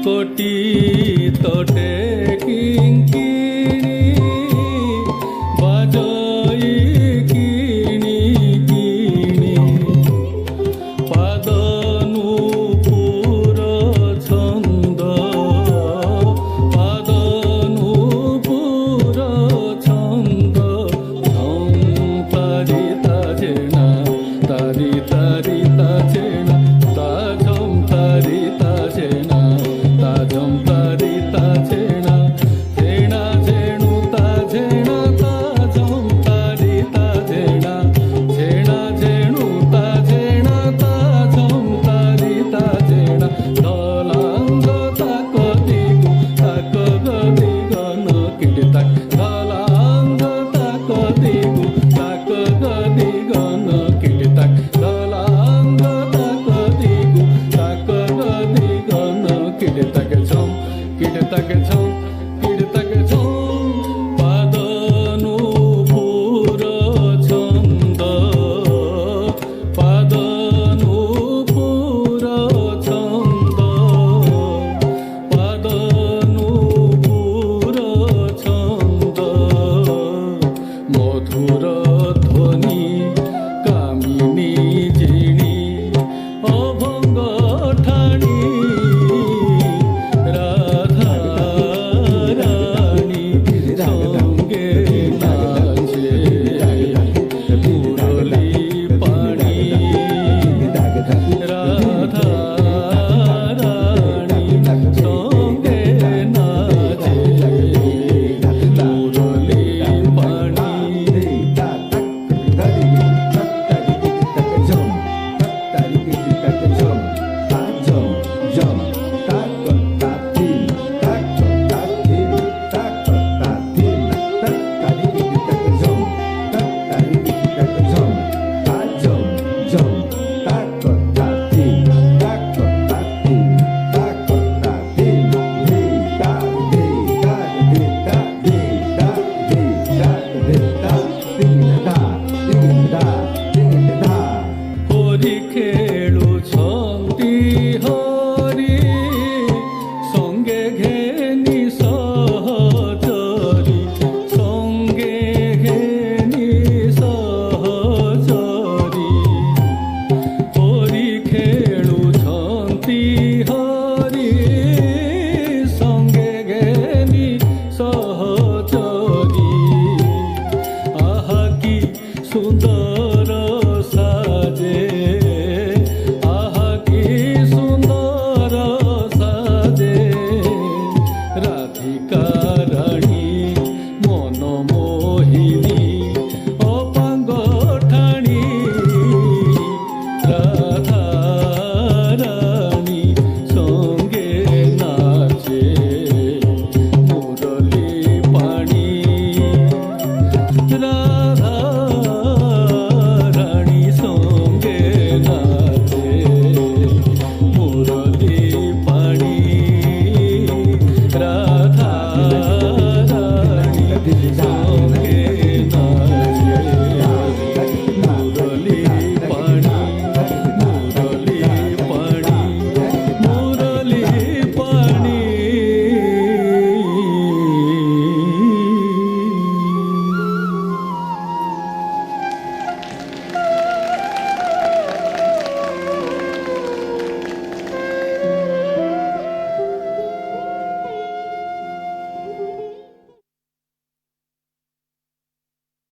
কোটি তোটে কিঙ্কিণী বাজই কিনি কিনি পাদনূপুর ছন্দ পাদনূপুর ছন্দ ঝং তারি তাজেনা তারি তারি তাজেনা তা ঝং তারি তাজেনা ঝম তারি তাজেনা ঝেনা ঝেণু তাজেনা তা ঝম তারি তাজেনা ঝেনা ঝেণু তাজেনা তা ঝম তারি তাজেনা ঢলাঙ্গ তাক দিগু তাক গদি গন কিড়ি তাক ঢলাঙ্গ তাক দিগু তাক গদি গন কিড়ি তাক ঢলাঙ্গ তাক দিগু তাক গদি গন কিড়ি তাক ঝম কিড়ি তাক ঝম কিড়ি তাক ঝম পাদনূপুর ছন্দ পাদনূপুর ছন্দ পাদনূপুর ছন্দ মধুর ধ্বনি কামিনী জিণী অভঙ্গ ঠাণী রাধা রানী সঙ্গে নাচে মুরলী পাণী রাধা রানী সঙ্গে নাচে মুরলী পাণী হরি খেলুছন্তি হরি সঙ্গে ঘেনি সহচরি সঙ্গে ঘেনি সহচরি হরি খেলুছন্তি হরি সঙ্গে ঘেনি সহচরি আহা কি সুন্দর